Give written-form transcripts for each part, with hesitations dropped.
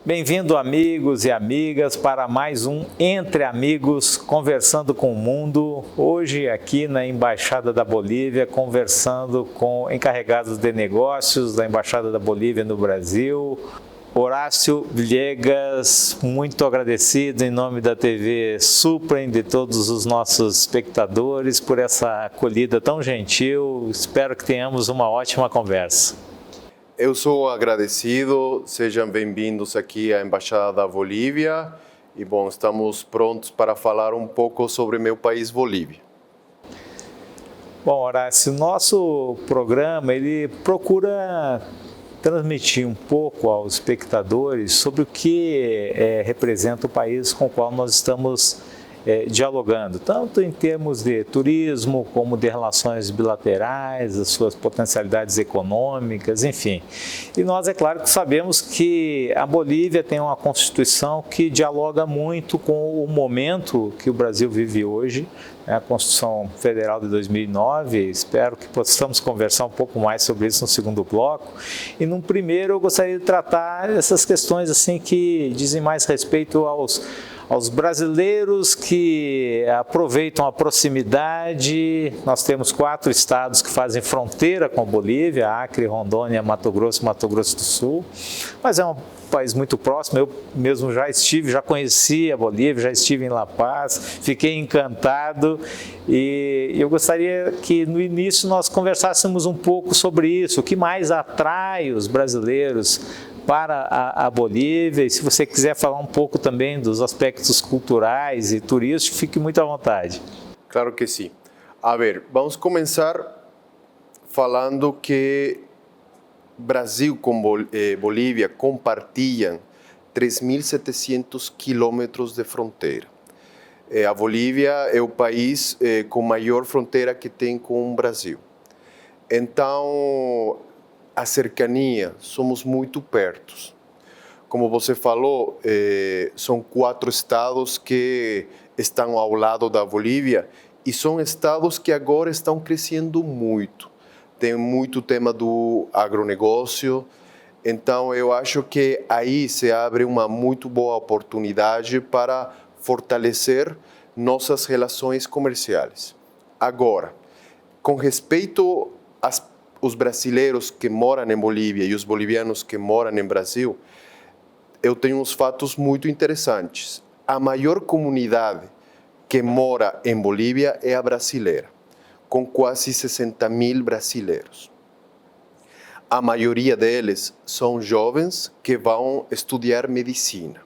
Bem-vindo, amigos e amigas, para mais um Entre Amigos Conversando com o Mundo. Hoje aqui na Embaixada da Bolívia, conversando com encarregados de negócios da Embaixada da Bolívia no Brasil. Horácio Villegas, muito agradecido em nome da TV Suprem, de todos os nossos espectadores, por essa acolhida tão gentil. Espero que tenhamos uma ótima conversa. Eu sou agradecido, sejam bem-vindos aqui à Embaixada da Bolívia e, bom, estamos prontos para falar um pouco sobre meu país, Bolívia. Bom, Horácio, nosso programa, ele procura transmitir um pouco aos espectadores sobre o que representa o país com o qual nós estamos dialogando, tanto em termos de turismo, como de relações bilaterais, as suas potencialidades econômicas, enfim. E nós, é claro, que sabemos que a Bolívia tem uma Constituição que dialoga muito com o momento que o Brasil vive hoje, a Constituição Federal de 2009, espero que possamos conversar um pouco mais sobre isso no segundo bloco. E no primeiro eu gostaria de tratar essas questões assim que dizem mais respeito aos brasileiros que aproveitam a proximidade. Nós temos 4 estados que fazem fronteira com a Bolívia, Acre, Rondônia, Mato Grosso do Sul, mas é um país muito próximo. Eu mesmo já conheci a Bolívia, já estive em La Paz, fiquei encantado e eu gostaria que no início nós conversássemos um pouco sobre isso, o que mais atrai os brasileiros para a Bolívia, e se você quiser falar um pouco também dos aspectos culturais e turísticos, fique muito à vontade. Claro que sim. A ver, vamos começar falando que Brasil com Bolívia compartilham 3.700 quilômetros de fronteira. A Bolívia é o país com maior fronteira que tem com o Brasil. Então, a cercania, somos muito perto. Como você falou, são 4 estados que estão ao lado da Bolívia e são estados que agora estão crescendo muito. Tem muito tema do agronegócio, então eu acho que aí se abre uma muito boa oportunidade para fortalecer nossas relações comerciais. Agora, com respeito os brasileiros que moram em Bolívia e os bolivianos que moram em Brasil, eu tenho uns fatos muito interessantes. A maior comunidade que mora em Bolívia é a brasileira, com quase 60.000 brasileiros. A maioria deles são jovens que vão estudar medicina.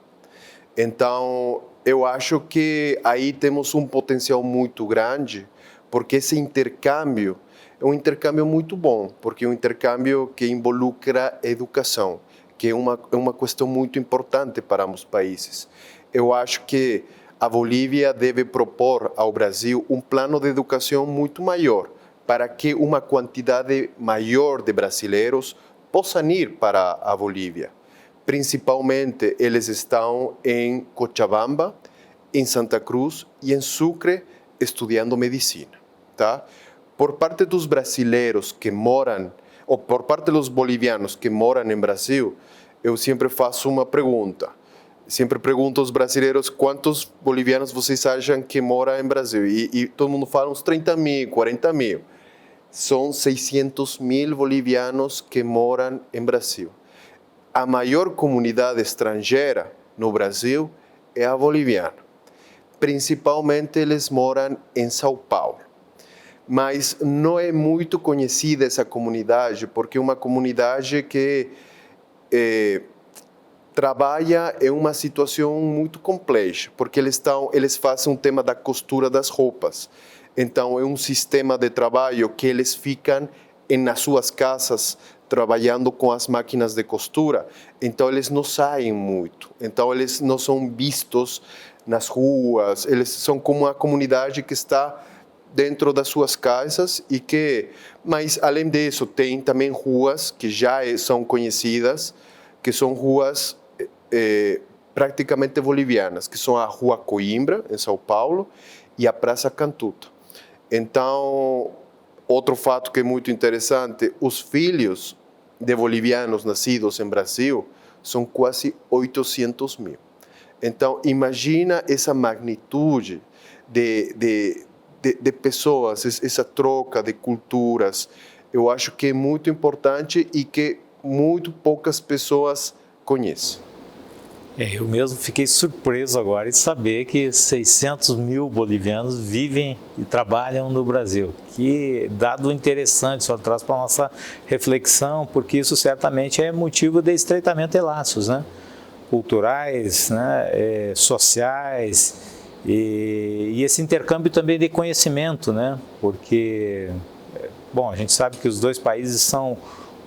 Então, eu acho que aí temos um potencial muito grande, porque esse intercâmbio é um intercâmbio muito bom, porque é um intercâmbio que involucra educação, que é uma questão muito importante para ambos países. Eu acho que a Bolívia deve propor ao Brasil um plano de educação muito maior, para que uma quantidade maior de brasileiros possam ir para a Bolívia. Principalmente, eles estão em Cochabamba, em Santa Cruz e em Sucre, estudando medicina, tá? Por parte dos brasileiros que moram, ou por parte dos bolivianos que moram em Brasil, eu sempre faço uma pergunta. Sempre pergunto aos brasileiros quantos bolivianos vocês acham que moram em Brasil. E todo mundo fala uns 30.000, 40.000. São 600.000 bolivianos que moram em Brasil. A maior comunidade estrangeira no Brasil é a boliviana. Principalmente eles moram em São Paulo. Mas não é muito conhecida essa comunidade, porque é uma comunidade que trabalha em uma situação muito complexa, porque eles fazem um tema da costura das roupas. Então, é um sistema de trabalho que eles ficam nas suas casas trabalhando com as máquinas de costura. Então, eles não saem muito. Então, eles não são vistos nas ruas. Eles são como uma comunidade que está dentro das suas casas mas além disso tem também ruas que já são conhecidas, que são ruas praticamente bolivianas, que são a Rua Coimbra em São Paulo e a Praça Cantuta. Então, outro fato que é muito interessante, os filhos de bolivianos nascidos em Brasil são quase 800 mil. Então, imagina essa magnitude de pessoas, essa troca de culturas. Eu acho que é muito importante e que muito poucas pessoas conhecem. Eu mesmo fiquei surpreso agora de saber que 600 mil bolivianos vivem e trabalham no Brasil. Que dado interessante, só traz para a nossa reflexão, porque isso certamente é motivo de estreitamento de laços, né? Culturais, né? Sociais, e esse intercâmbio também de conhecimento, né? Porque, bom, a gente sabe que os dois países são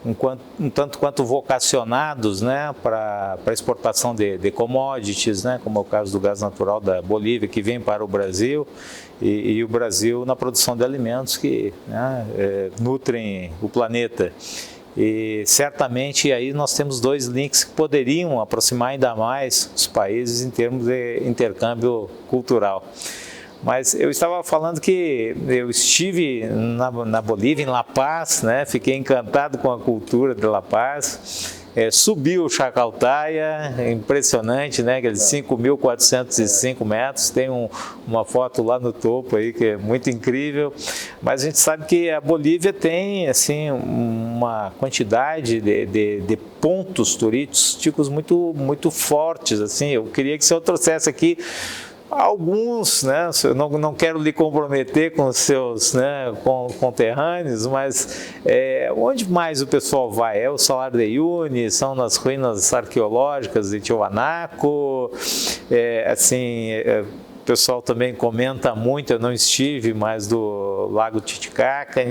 um tanto quanto vocacionados, né, para exportação de commodities, né, como é o caso do gás natural da Bolívia, que vem para o Brasil, e o Brasil na produção de alimentos que, né, nutrem o planeta. E certamente aí nós temos dois links que poderiam aproximar ainda mais os países em termos de intercâmbio cultural. Mas eu estava falando que eu estive na Bolívia, em La Paz, né? Fiquei encantado com a cultura de La Paz. Subi o Chacaltaya, impressionante, né? Aqueles 5.405 metros, tem uma foto lá no topo aí que é muito incrível. Mas a gente sabe que a Bolívia tem assim uma quantidade de pontos turísticos muito fortes. Assim, eu queria que o senhor trouxesse aqui alguns, né? Eu não quero lhe comprometer com os seus, né, conterrâneos, mas onde mais o pessoal vai? É o Salar de Uyuni, são nas ruínas arqueológicas de Tiwanaku, o pessoal também comenta muito, eu não estive, mas do Lago Titicaca.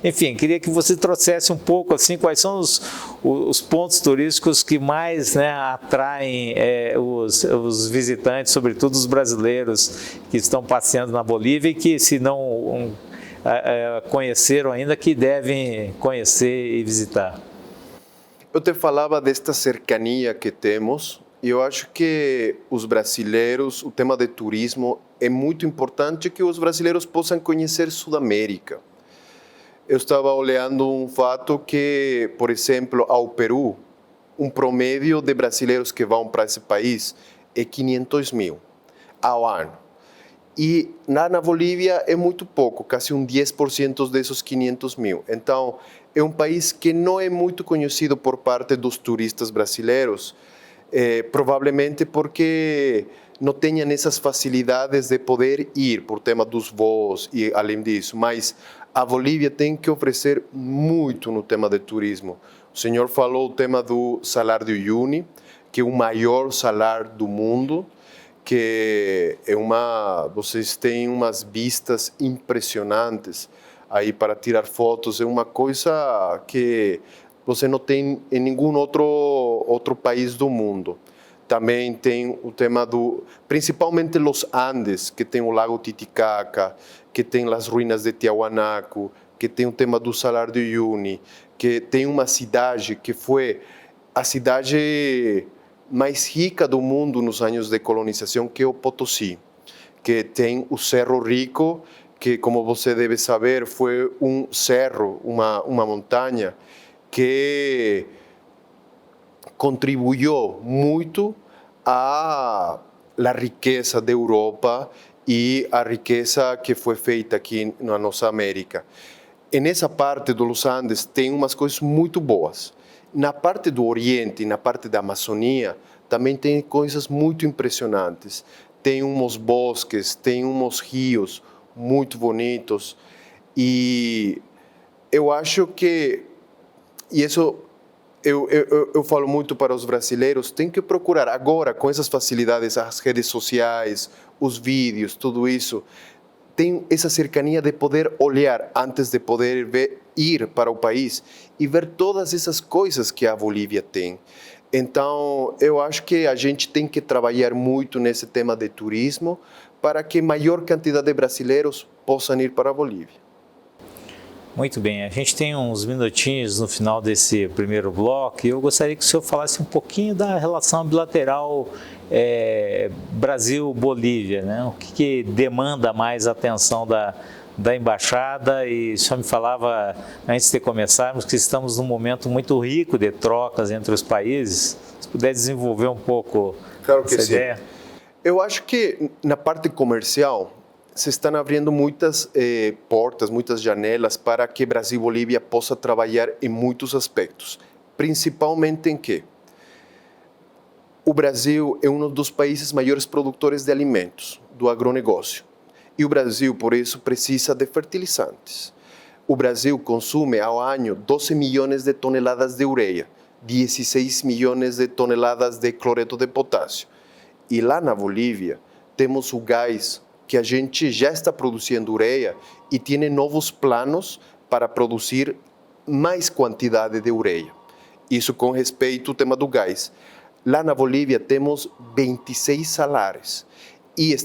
Enfim, queria que você trouxesse um pouco assim, quais são os pontos turísticos que mais, né, atraem os visitantes, sobretudo os brasileiros que estão passeando na Bolívia e que, se não conheceram ainda, que devem conhecer e visitar. Eu te falava desta cercania que temos. E eu acho que os brasileiros, o tema de turismo, é muito importante que os brasileiros possam conhecer Sudamérica. Eu estava olhando um fato que, por exemplo, ao Peru, um promédio de brasileiros que vão para esse país é 500 mil ao ano. E na Bolívia é muito pouco, quase 10% desses 500 mil. Então, é um país que não é muito conhecido por parte dos turistas brasileiros, provavelmente porque não tenham essas facilidades de poder ir por tema dos voos e além disso, mas a Bolívia tem que oferecer muito no tema de turismo. O senhor falou o tema do Salar de Uyuni, que é o maior salar do mundo, que vocês têm umas vistas impressionantes aí para tirar fotos, é uma coisa que você não tem em nenhum outro país do mundo. Também tem o tema principalmente os Andes, que tem o Lago Titicaca, que tem as ruínas de Tiwanaku, que tem o tema do Salar de Uyuni, que tem uma cidade que foi a cidade mais rica do mundo nos anos de colonização, que é o Potosí, que tem o Cerro Rico, que, como você deve saber, foi um cerro, uma montanha, que contribuiu muito à riqueza da Europa e à riqueza que foi feita aqui na nossa América. E nessa parte dos Andes tem umas coisas muito boas. Na parte do Oriente, na parte da Amazônia, também tem coisas muito impressionantes. Tem uns bosques, tem uns rios muito bonitos. E eu acho que, e isso eu falo muito para os brasileiros, tem que procurar agora, com essas facilidades, as redes sociais, os vídeos, tudo isso, tem essa cercania de poder olhar antes de poder ir para o país e ver todas essas coisas que a Bolívia tem. Então, eu acho que a gente tem que trabalhar muito nesse tema de turismo para que maior quantidade de brasileiros possam ir para a Bolívia. Muito bem, a gente tem uns minutinhos no final desse primeiro bloco e eu gostaria que o senhor falasse um pouquinho da relação bilateral Brasil-Bolívia, né? O que demanda mais atenção da da Embaixada, e o senhor me falava, antes de começarmos, que estamos num momento muito rico de trocas entre os países. Se puder desenvolver um pouco essa ideia. Eu acho que na parte comercial se estão abrindo muitas portas, muitas janelas para que Brasil e Bolívia possam trabalhar em muitos aspectos, principalmente em que o Brasil é um dos países maiores produtores de alimentos, do agronegócio. E o Brasil, por isso, precisa de fertilizantes. O Brasil consome ao ano 12 milhões de toneladas de ureia, 16 milhões de toneladas de cloreto de potássio. E lá na Bolívia, temos o gás, que a gente já está produzindo ureia e tem novos planos para produzir mais quantidade de ureia. Isso com respeito ao tema do gás. Lá na Bolívia temos 26 salares e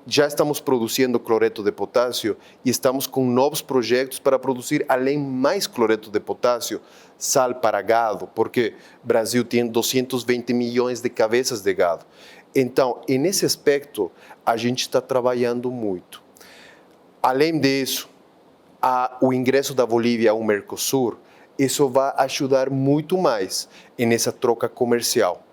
já estamos produzindo cloreto de potássio e estamos com novos projetos para produzir, além mais cloreto de potássio, sal para gado, porque o Brasil tem 220 milhões de cabeças de gado. Então, nesse aspecto, a gente está trabalhando muito. Além disso, o ingresso da Bolívia ao Mercosul, isso vai ajudar muito mais nessa troca comercial.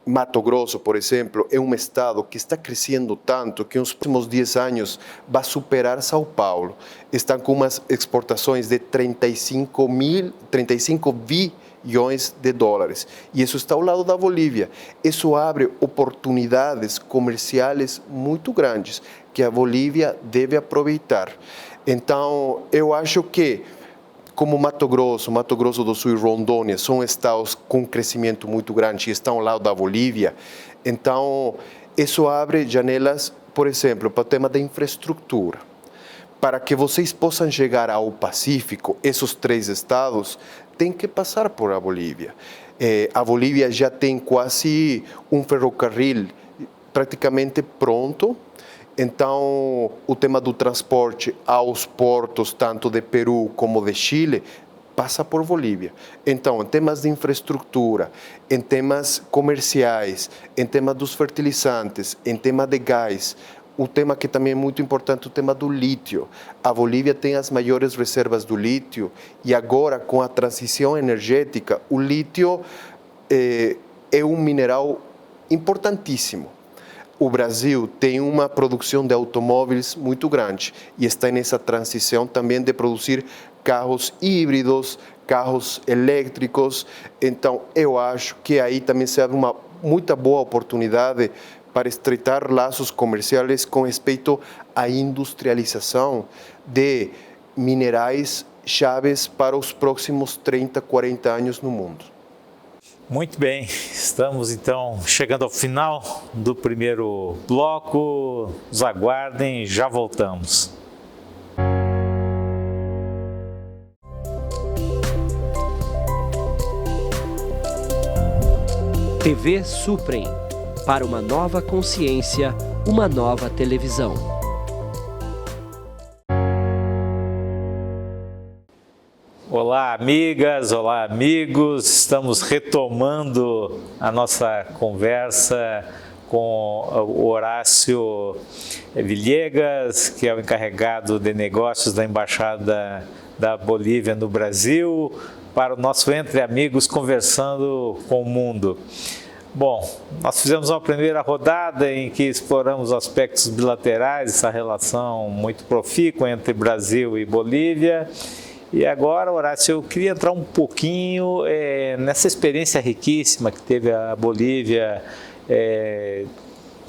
Mato Grosso, por exemplo, é um estado que está crescendo tanto que nos próximos 10 anos vai superar São Paulo. Estão com umas exportações de 35 bilhões de dólares. E isso está ao lado da Bolívia. Isso abre oportunidades comerciais muito grandes que a Bolívia deve aproveitar. Então, eu acho que como Mato Grosso do Sul e Rondônia são estados com crescimento muito grande e estão ao lado da Bolívia, então isso abre janelas, por exemplo, para o tema da infraestrutura. Para que vocês possam chegar ao Pacífico, esses 3 estados têm que passar por a Bolívia. A Bolívia já tem quase um ferrocarril praticamente pronto. Então, o tema do transporte aos portos, tanto de Peru como de Chile, passa por Bolívia. Então, em temas de infraestrutura, em temas comerciais, em temas dos fertilizantes, em tema de gás, o tema que também é muito importante, o tema do lítio. A Bolívia tem as maiores reservas do lítio e agora, com a transição energética, o lítio é um mineral importantíssimo. O Brasil tem uma produção de automóveis muito grande e está nessa transição também de produzir carros híbridos, carros elétricos. Então, eu acho que aí também se abre uma muito boa oportunidade para estreitar laços comerciais com respeito à industrialização de minerais chaves para os próximos 30, 40 anos no mundo. Muito bem, estamos então chegando ao final do primeiro bloco. Nos aguardem, já voltamos. TV Suprem. Para uma nova consciência, uma nova televisão. Olá, amigas, olá, amigos. Estamos retomando a nossa conversa com o Horácio Villegas, que é o encarregado de negócios da Embaixada da Bolívia no Brasil, para o nosso Entre Amigos Conversando com o Mundo. Bom, nós fizemos uma primeira rodada em que exploramos aspectos bilaterais, essa relação muito profícua entre Brasil e Bolívia. E agora, Horácio, eu queria entrar um pouquinho nessa experiência riquíssima que teve a Bolívia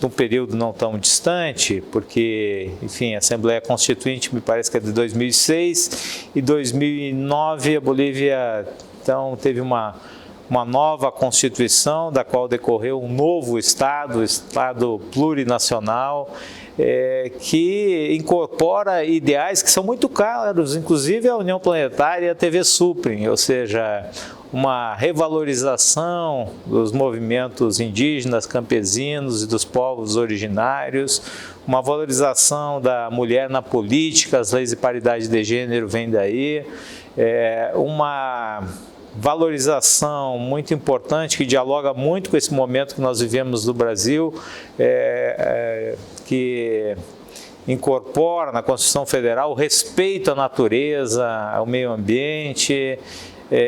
num período não tão distante, porque, enfim, a Assembleia Constituinte me parece que é de 2006 e 2009 a Bolívia, então, teve uma nova Constituição, da qual decorreu um novo Estado plurinacional, que incorpora ideais que são muito caros, inclusive a União Planetária e a TV Suprem, ou seja, uma revalorização dos movimentos indígenas, campesinos e dos povos originários, uma valorização da mulher na política, as leis de paridade de gênero vêm daí, uma valorização muito importante que dialoga muito com esse momento que nós vivemos no Brasil, que incorpora na Constituição Federal o respeito à natureza, ao meio ambiente.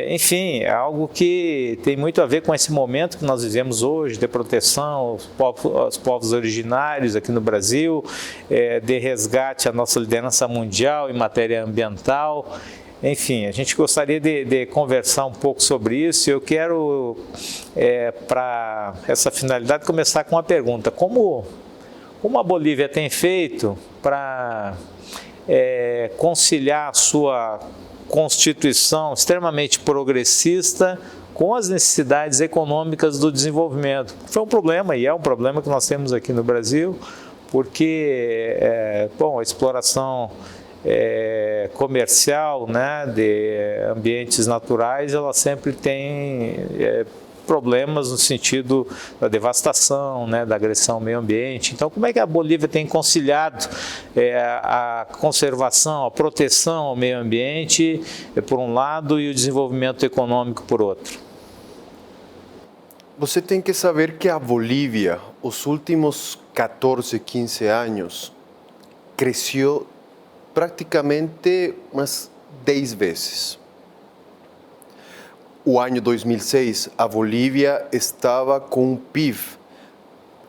Enfim, é algo que tem muito a ver com esse momento que nós vivemos hoje, de proteção aos povos originários aqui no Brasil, de resgate à nossa liderança mundial em matéria ambiental. Enfim, a gente gostaria de conversar um pouco sobre isso. Eu quero, para essa finalidade, começar com uma pergunta. Como a Bolívia tem feito para conciliar a sua Constituição extremamente progressista com as necessidades econômicas do desenvolvimento? Foi um problema, e é um problema que nós temos aqui no Brasil, porque a exploração comercial, né, de ambientes naturais, ela sempre tem problemas no sentido da devastação, né, da agressão ao meio ambiente. Então, como é que a Bolívia tem conciliado a conservação, a proteção ao meio ambiente, por um lado, e o desenvolvimento econômico, por outro? Você tem que saber que a Bolívia, os últimos 14, 15 anos, cresceu praticamente umas 10 vezes. O ano 2006, a Bolívia estava com um PIB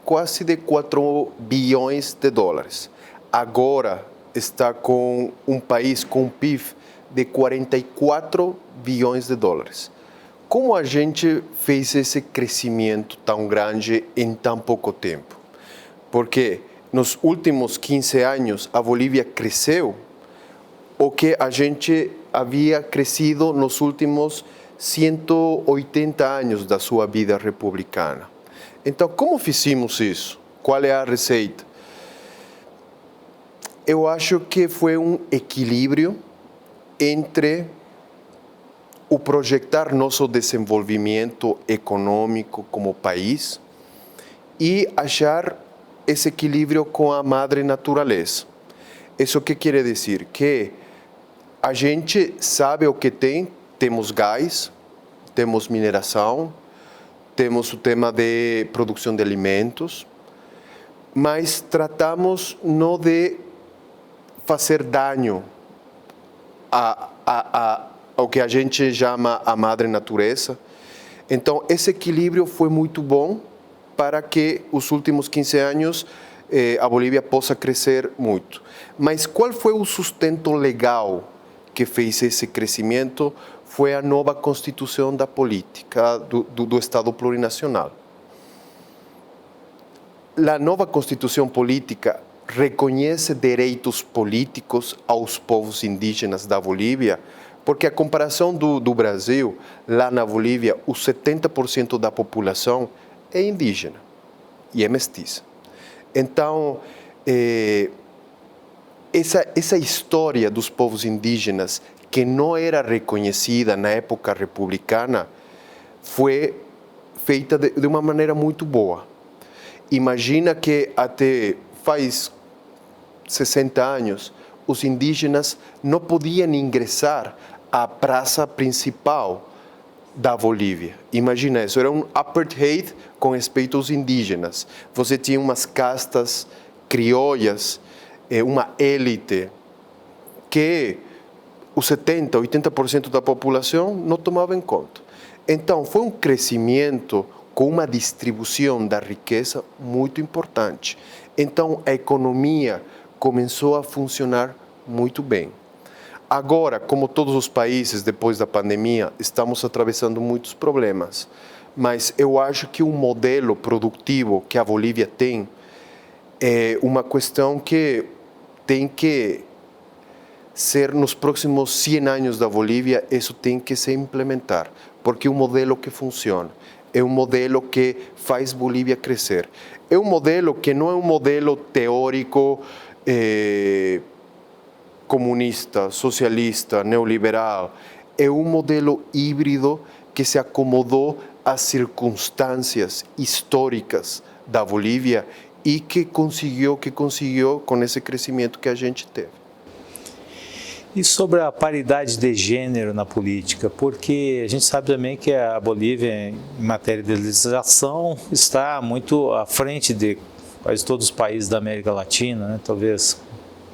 quase de 4 bilhões de dólares. Agora está com um país com um PIB de 44 bilhões de dólares. Como a gente fez esse crescimento tão grande em tão pouco tempo? Porque nos últimos 15 anos a Bolívia cresceu o que a gente havia crescido nos últimos 180 anos da sua vida republicana. Então, como fizemos isso? Qual é a receita? Eu acho que foi um equilíbrio entre o projetar nosso desenvolvimento econômico como país e achar esse equilíbrio com a madre natureza. Isso que quer dizer? Que a gente sabe o que tem. Temos gás, temos mineração, temos o tema de produção de alimentos, mas tratamos não de fazer dano ao que a gente chama a madre natureza. Então, esse equilíbrio foi muito bom para que os últimos 15 anos a Bolívia possa crescer muito. Mas qual foi o sustento legal que fez esse crescimento? Foi a nova Constituição da política do Estado plurinacional. A nova Constituição política reconhece direitos políticos aos povos indígenas da Bolívia, porque a comparação do Brasil, lá na Bolívia, os 70% da população é indígena e é mestiça. Então, essa história dos povos indígenas, que não era reconhecida na época republicana, foi feita de uma maneira muito boa. Imagina que até faz 60 anos, os indígenas não podiam ingressar à praça principal da Bolívia. Imagina isso, era um apartheid com respeito aos indígenas. Você tinha umas castas crioulas, uma élite que os 70%, 80% da população não tomava em conta. Então, foi um crescimento com uma distribuição da riqueza muito importante. Então, a economia começou a funcionar muito bem. Agora, como todos os países, depois da pandemia, estamos atravessando muitos problemas. Mas eu acho que o modelo produtivo que a Bolívia tem é uma questão que tem que ser nos próximos 100 anos da Bolívia, isso tem que se implementar, porque é um modelo que funciona, é um modelo que faz Bolívia crescer. É um modelo que não é um modelo teórico, comunista, socialista, neoliberal, é um modelo híbrido que se acomodou às circunstâncias históricas da Bolívia e que conseguiu com esse crescimento que a gente teve. E sobre a paridade de gênero na política, porque a gente sabe também que a Bolívia, em matéria de legislação, está muito à frente de quase todos os países da América Latina, né? Talvez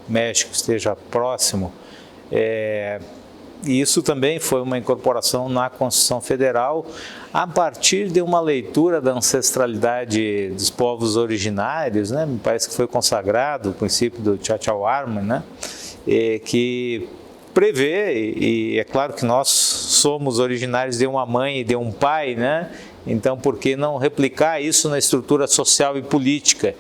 México esteja próximo. E isso também foi uma incorporação na Constituição Federal a partir de uma leitura da ancestralidade dos povos originários, né? Me parece que foi consagrado o princípio do Chachauarman, né? Que prevê, e é claro que nós somos originários de uma mãe e de um pai, né? Então, por que não replicar isso na estrutura social e política?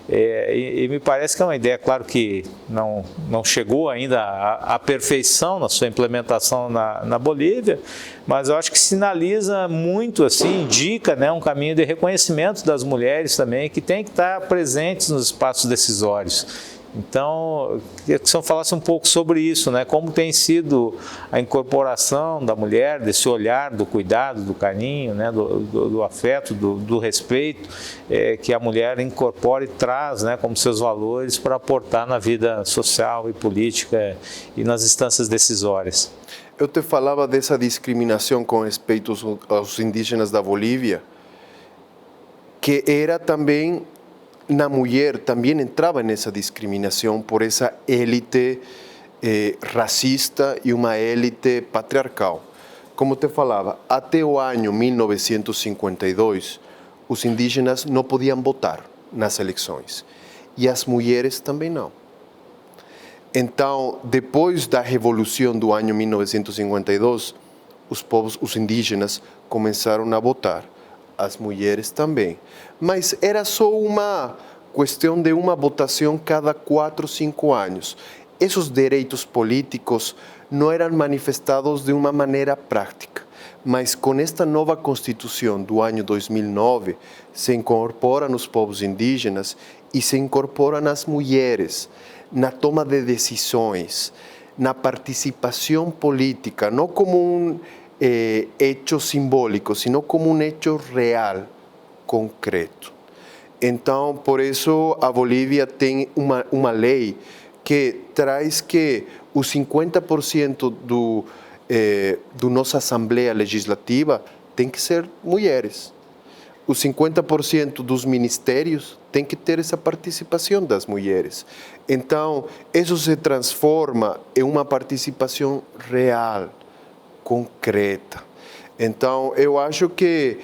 E me parece que é uma ideia, claro que não chegou ainda à perfeição na sua implementação na Bolívia, mas eu acho que sinaliza muito, assim, indica, né, um caminho de reconhecimento das mulheres também, que tem que estar presentes nos espaços decisórios. Então, eu queria que o senhor falasse um pouco sobre isso, né? Como tem sido a incorporação da mulher, desse olhar, do cuidado, do carinho, né? do afeto, do respeito, que a mulher incorpora e traz, né, como seus valores para aportar na vida social e política e nas instâncias decisórias. Eu te falava dessa discriminação com respeito aos indígenas da Bolívia, que era também... Na mulher também entrava nessa discriminação por essa élite racista e uma élite patriarcal. Como te falava, até o ano 1952, os indígenas não podiam votar nas eleições e as mulheres também não. Então, depois da Revolução do ano 1952, os indígenas começaram a votar. As mulheres também. Mas era só uma questão de uma votação cada 4, 5 anos. Esses direitos políticos não eram manifestados de uma maneira prática. Mas com esta nova Constituição do ano 2009, se incorporam os povos indígenas e se incorporam as mulheres na toma de decisões, na participação política, não como um hecho simbólico, sino como um hecho real, concreto. Então, por isso, a Bolívia tem uma lei que traz que os 50% do nossa Assembleia Legislativa tem que ser mulheres. Os 50% dos ministérios tem que ter essa participação das mulheres. Então, isso se transforma em uma participação real, concreta. Então, eu acho que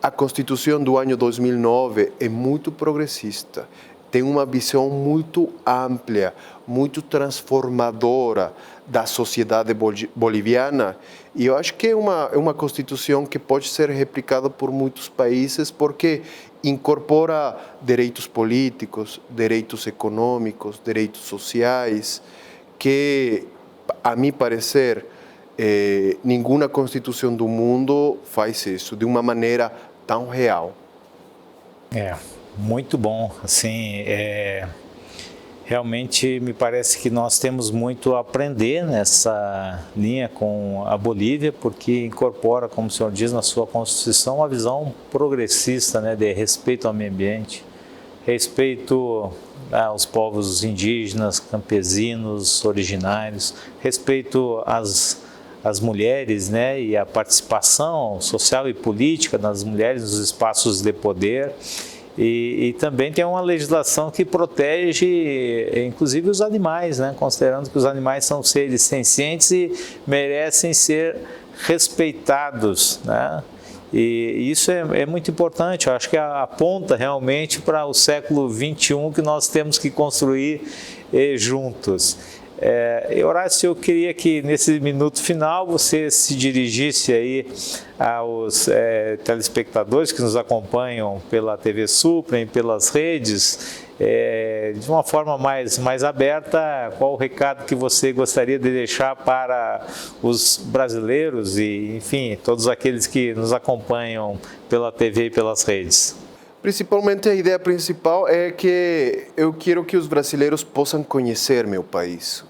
a Constituição do ano 2009 é muito progressista, tem uma visão muito ampla, muito transformadora da sociedade boliviana, e eu acho que é uma Constituição que pode ser replicada por muitos países, porque incorpora direitos políticos, direitos econômicos, direitos sociais, que, a meu parecer, nenhuma Constituição do mundo faz isso de uma maneira tão real. Muito bom. Assim, realmente me parece que nós temos muito a aprender nessa linha com a Bolívia, porque incorpora, como o senhor diz, na sua Constituição, uma visão progressista, né, de respeito ao meio ambiente, respeito aos povos indígenas, campesinos, originários, respeito às mulheres, né, e a participação social e política das mulheres nos espaços de poder. E também tem uma legislação que protege, inclusive, os animais, né, considerando que os animais são seres sencientes e merecem ser respeitados, né? E isso é muito importante, eu acho que aponta realmente para o século XXI que nós temos que construir juntos. Horácio, eu queria que nesse minuto final você se dirigisse aí aos telespectadores que nos acompanham pela TV Suprem, pelas redes, de uma forma mais aberta, qual o recado que você gostaria de deixar para os brasileiros e, enfim, todos aqueles que nos acompanham pela TV e pelas redes? Principalmente a ideia principal é que eu quero que os brasileiros possam conhecer meu país,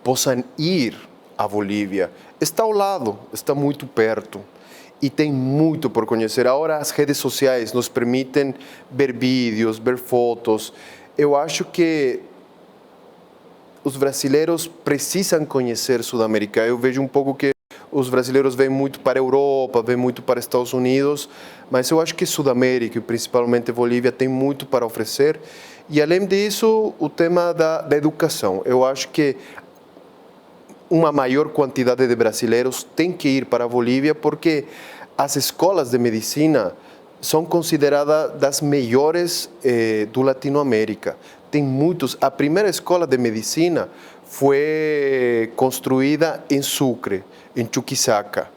possam ir à Bolívia. Está ao lado, está muito perto e tem muito por conhecer. Agora as redes sociais nos permitem ver vídeos, ver fotos. Eu acho que os brasileiros precisam conhecer Sudamérica. Eu vejo um pouco que os brasileiros vêm muito para a Europa, vêm muito para os Estados Unidos, mas eu acho que Sudamérica, e principalmente Bolívia, tem muito para oferecer. E, além disso, o tema da educação. Eu acho que uma maior quantidade de brasileiros tem que ir para a Bolívia, porque as escolas de medicina são consideradas das melhores do Latinoamérica. Tem muitos. A primeira escola de medicina foi construída em Sucre, em Chuquisaca.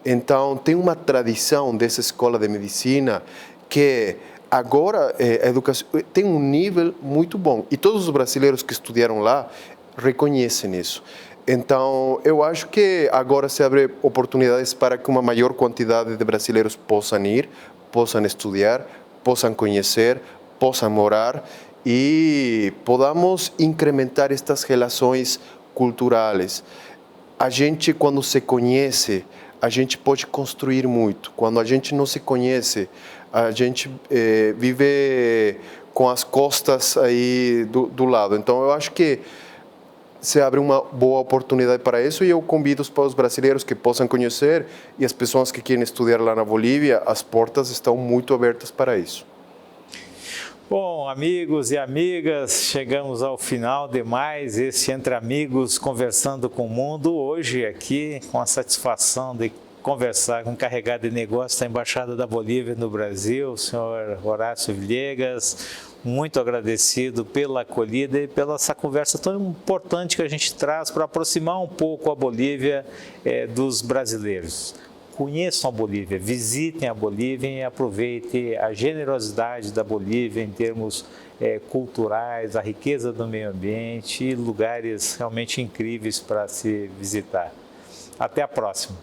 Então, tem uma tradição dessa escola de medicina que agora a educação tem um nível muito bom. E todos os brasileiros que estudaram lá reconhecem isso. Então, eu acho que agora se abre oportunidades para que uma maior quantidade de brasileiros possam ir, possam estudar, possam conhecer, possam morar e podamos incrementar estas relações culturais. A gente, quando se conhece, a gente pode construir muito. Quando a gente não se conhece, a gente vive com as costas aí do lado. Então, eu acho que se abre uma boa oportunidade para isso e eu convido os brasileiros que possam conhecer e as pessoas que querem estudar lá na Bolívia, as portas estão muito abertas para isso. Bom, amigos e amigas, chegamos ao final de mais esse Entre Amigos Conversando com o Mundo. Hoje aqui com a satisfação de conversar com o encarregado de negócios da Embaixada da Bolívia no Brasil, o senhor Horácio Villegas. Muito agradecido pela acolhida e pela essa conversa tão importante que a gente traz para aproximar um pouco a Bolívia dos brasileiros. Conheçam a Bolívia, visitem a Bolívia e aproveitem a generosidade da Bolívia em termos culturais, a riqueza do meio ambiente e lugares realmente incríveis para se visitar. Até a próxima!